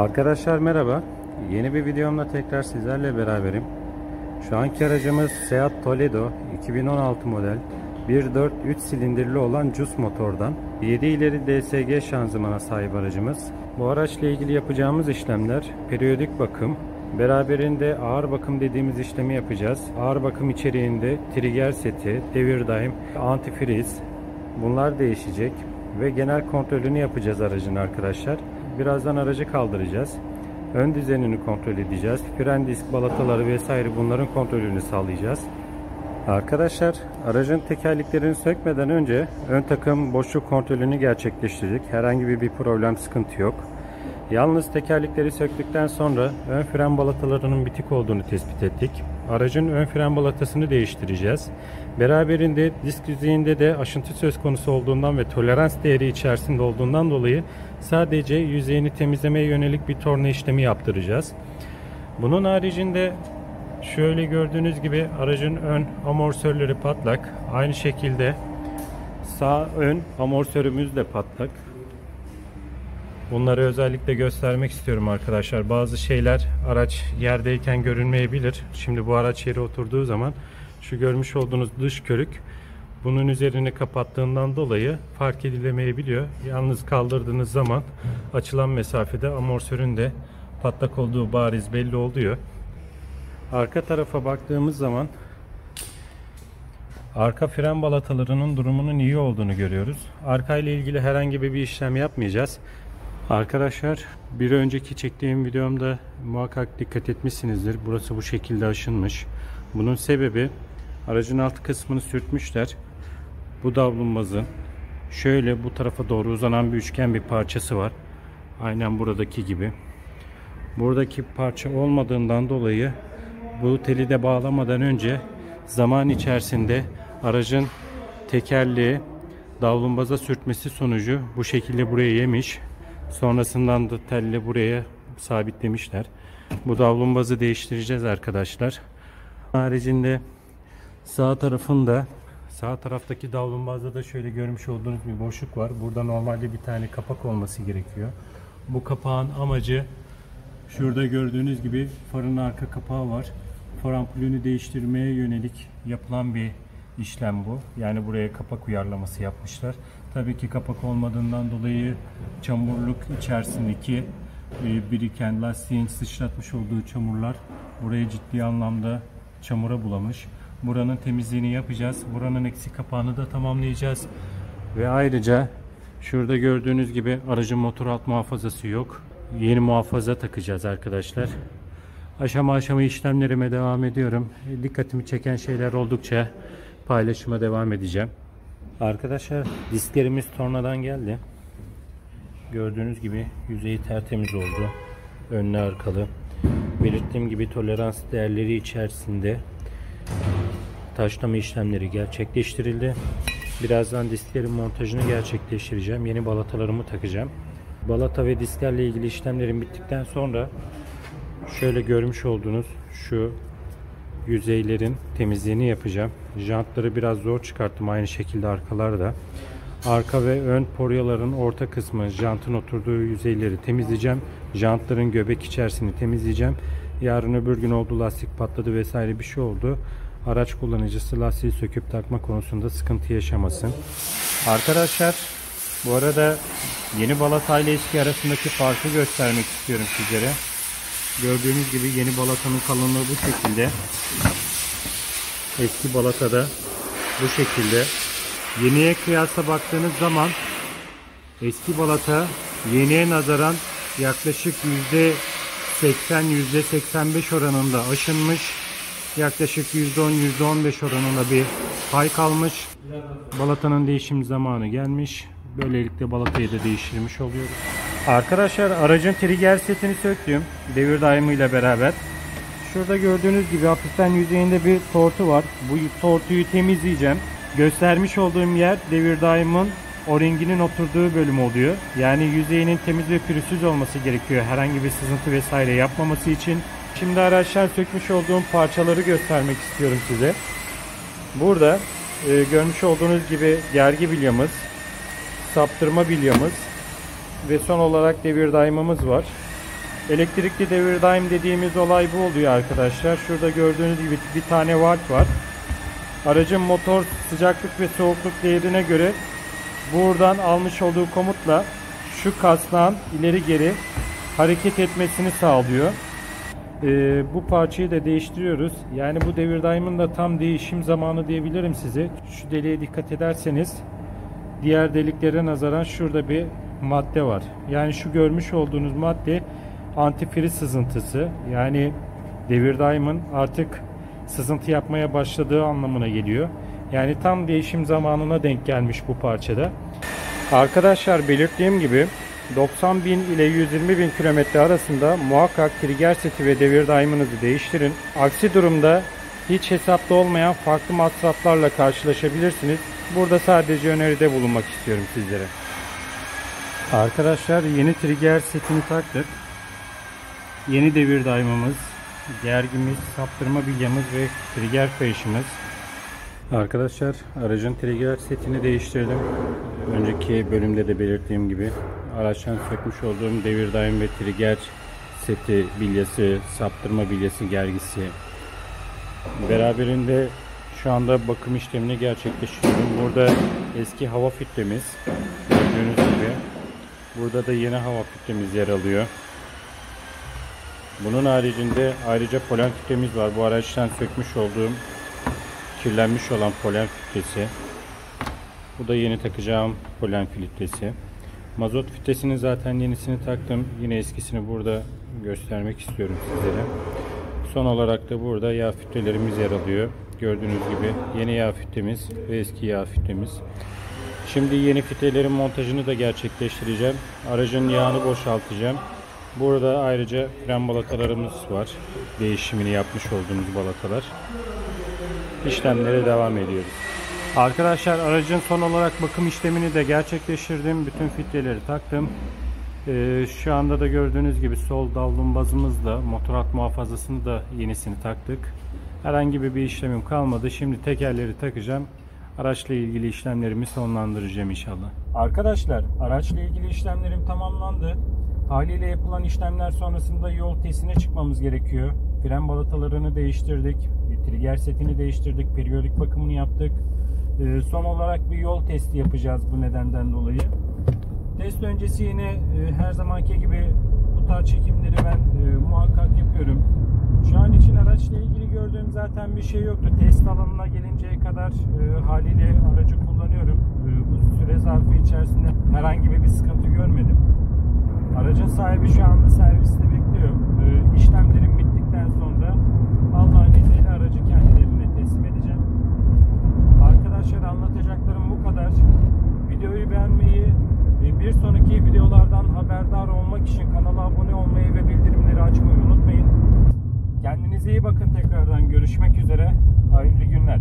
Arkadaşlar merhaba. Yeni bir videomla tekrar sizlerle beraberim. Şu anki aracımız Seat Toledo 2016 model 1.4 3 silindirli olan CUS motordan 7 ileri DSG şanzımana sahip aracımız. Bu araçla ilgili yapacağımız işlemler periyodik bakım, beraberinde ağır bakım dediğimiz işlemi yapacağız. Ağır bakım içeriğinde trigger seti, devir daim, antifriz bunlar değişecek ve genel kontrolünü yapacağız aracın arkadaşlar. Birazdan aracı kaldıracağız. Ön dizenini kontrol edeceğiz. Fren disk balataları vesaire bunların kontrolünü sağlayacağız. Arkadaşlar aracın tekerleklerini sökmeden önce ön takım boşluk kontrolünü gerçekleştirdik. Herhangi bir problem, sıkıntı yok. Yalnız tekerlekleri söktükten sonra ön fren balatalarının bitik olduğunu tespit ettik. Aracın ön fren balatasını değiştireceğiz. Beraberinde disk yüzeyinde de aşıntı söz konusu olduğundan ve tolerans değeri içerisinde olduğundan dolayı sadece yüzeyini temizlemeye yönelik bir torna işlemi yaptıracağız. Bunun haricinde şöyle gördüğünüz gibi aracın ön amortisörleri patlak. Aynı şekilde sağ ön amortisörümüz de patlak. Bunları özellikle göstermek istiyorum arkadaşlar. Bazı şeyler araç yerdeyken görünmeyebilir. Şimdi bu araç yere oturduğu zaman şu görmüş olduğunuz dış körük bunun üzerini kapattığından dolayı fark edilemeyebiliyor. Yalnız kaldırdığınız zaman açılan mesafede amortisörün de patlak olduğu bariz belli oluyor. Arka tarafa baktığımız zaman arka fren balatalarının durumunun iyi olduğunu görüyoruz. Arka ile ilgili herhangi bir işlem yapmayacağız. Arkadaşlar bir önceki çektiğim videomda muhakkak dikkat etmişsinizdir. Burası bu şekilde aşınmış. Bunun sebebi aracın alt kısmını sürtmüşler. Bu davlumbazın şöyle bu tarafa doğru uzanan bir üçgen bir parçası var. Aynen buradaki gibi. Buradaki parça olmadığından dolayı bu teli de bağlamadan önce zaman içerisinde aracın tekerleği davlumbaza sürtmesi sonucu bu şekilde buraya yemiş. Sonrasından da telle buraya sabitlemişler. Bu davlumbazı değiştireceğiz arkadaşlar. Haricinde sağ taraftaki davlumbazda da şöyle görmüş olduğunuz bir boşluk var. Burada normalde bir tane kapak olması gerekiyor. Bu kapağın amacı şurada gördüğünüz gibi farın arka kapağı var. Far ampulünü değiştirmeye yönelik yapılan bir işlem bu. Yani buraya kapak uyarlaması yapmışlar. Tabii ki kapak olmadığından dolayı çamurluk içerisindeki biriken lastiğin sıçratmış olduğu çamurlar burayı ciddi anlamda çamura bulamış. Buranın temizliğini yapacağız. Buranın eksik kapağını da tamamlayacağız. Ve ayrıca şurada gördüğünüz gibi aracın motor alt muhafazası yok. Yeni muhafaza takacağız arkadaşlar. Aşama aşama işlemlerime devam ediyorum. Dikkatimi çeken şeyler oldukça paylaşıma devam edeceğim. Arkadaşlar disklerimiz tornadan geldi. Gördüğünüz gibi yüzeyi tertemiz oldu. Önlü arkalı. Belirttiğim gibi tolerans değerleri içerisinde taşlama işlemleri gerçekleştirildi. Birazdan disklerin montajını gerçekleştireceğim. Yeni balatalarımı takacağım. Balata ve disklerle ilgili işlemlerim bittikten sonra şöyle görmüş olduğunuz şu yüzeylerin temizliğini yapacağım. Jantları biraz zor çıkarttım, aynı şekilde arkalarda. Arka ve ön poryaların orta kısmı, jantın oturduğu yüzeyleri temizleyeceğim. Jantların göbek içerisini temizleyeceğim. Yarın öbür gün oldu lastik patladı vesaire bir şey oldu. Araç kullanıcısı lastiği söküp takma konusunda sıkıntı yaşamasın. Arkadaşlar bu arada yeni balata ile eski arasındaki farkı göstermek istiyorum sizlere. Gördüğünüz gibi yeni balatanın kalınlığı bu şekilde. Eski balatada bu şekilde. Yeniye kıyasla baktığınız zaman eski balata yeniye nazaran yaklaşık %80 %85 oranında aşınmış. Yaklaşık %10 %15 oranında bir pay kalmış. Balatanın değişim zamanı gelmiş. Böylelikle balatayı da değiştirmiş oluyoruz. Arkadaşlar aracın trigger setini söktüm. Devir daimi ile beraber. Şurada gördüğünüz gibi hafiften yüzeyinde bir tortu var. Bu tortuyu temizleyeceğim. Göstermiş olduğum yer devir daimin o-ringinin oturduğu bölüm oluyor. Yani yüzeyinin temiz ve pürüzsüz olması gerekiyor. Herhangi bir sızıntı vesaire yapmaması için. Şimdi araçtan sökmüş olduğum parçaları göstermek istiyorum size. Burada görmüş olduğunuz gibi gergi bilyamız, saptırma bilyamız ve son olarak devir daimimiz var. Elektrikli devir daim dediğimiz olay bu oluyor arkadaşlar. Şurada gördüğünüz gibi bir tane valve var. Aracın motor sıcaklık ve soğukluk değerine göre buradan almış olduğu komutla şu kasnağın ileri geri hareket etmesini sağlıyor. Bu parçayı da değiştiriyoruz. Yani bu devir daimin de tam değişim zamanı diyebilirim size. Şu deliğe dikkat ederseniz diğer deliklere nazaran şurada bir madde var. Yani şu görmüş olduğunuz madde antifriz sızıntısı. Yani devir daimin artık sızıntı yapmaya başladığı anlamına geliyor. Yani tam değişim zamanına denk gelmiş bu parçada. Arkadaşlar belirttiğim gibi 90.000 ile 120.000 kilometre arasında muhakkak trigger seti ve devir daiminizi değiştirin. Aksi durumda hiç hesapta olmayan farklı masraflarla karşılaşabilirsiniz. Burada sadece öneride bulunmak istiyorum sizlere. Arkadaşlar yeni trigger setini taktık. Yeni devir daimimiz, gergimiz, saptırma bilyamız ve trigger kayışımız. Arkadaşlar aracın trigger setini değiştirdim. Önceki bölümde de belirttiğim gibi araçtan sökmüş olduğum devir daim ve trigger seti bilyası, saptırma bilyası, gergisi. Beraberinde şu anda bakım işlemini gerçekleştiriyorum. Burada eski hava filtremiz gördüğünüz gibi. Burada da yeni hava filtremiz yer alıyor. Bunun haricinde ayrıca polen filtremiz var. Bu araçtan sökmüş olduğum kirlenmiş olan polen filtresi. Bu da yeni takacağım polen filtresi. Mazot filtresinin zaten yenisini taktım. Yine eskisini burada göstermek istiyorum sizlere. Son olarak da burada yağ filtrelerimiz yer alıyor. Gördüğünüz gibi yeni yağ filtremiz ve eski yağ filtremiz. Şimdi yeni filtrelerin montajını da gerçekleştireceğim. Aracın yağını boşaltacağım. Burada ayrıca fren balatalarımız var. Değişimini yapmış olduğumuz balatalar. İşlemlere devam ediyoruz. Arkadaşlar aracın son olarak bakım işlemini de gerçekleştirdim. Bütün filtreleri taktım. Şu anda da gördüğünüz gibi sol davlumbazımızla motor alt muhafazasını da yenisini taktık. Herhangi bir işlemim kalmadı. Şimdi tekerleri takacağım. Araçla ilgili işlemlerimi sonlandıracağım inşallah. Arkadaşlar araçla ilgili işlemlerim tamamlandı. Haliyle yapılan işlemler sonrasında yol testine çıkmamız gerekiyor. Fren balatalarını değiştirdik. Trigger setini değiştirdik. Periyodik bakımını yaptık. Son olarak bir yol testi yapacağız bu nedenden dolayı. Test öncesi yine her zamanki gibi bu tarz çekimleri ben muhakkak yapıyorum. Şu an için araçla ilgili gördüğüm zaten bir şey yoktu. Test alanına gelinceye kadar haliyle aracı kullanıyorum. Bu süre zarfı içerisinde herhangi bir sıkıntı görmedim. Aracın sahibi şu anda serviste bekliyor. İşlemlerim bittikten sonra Allah'ın izniyle aracı kendilerine teslim edeceğim. Arkadaşlar anlatacaklarım bu kadar. Videoyu beğenmeyi ve bir sonraki videolardan haberdar olmak için kanala abone olmayı ve bildirimleri açmayı unutmayın. Kendinize iyi bakın, tekrardan görüşmek üzere. Hayırlı günler.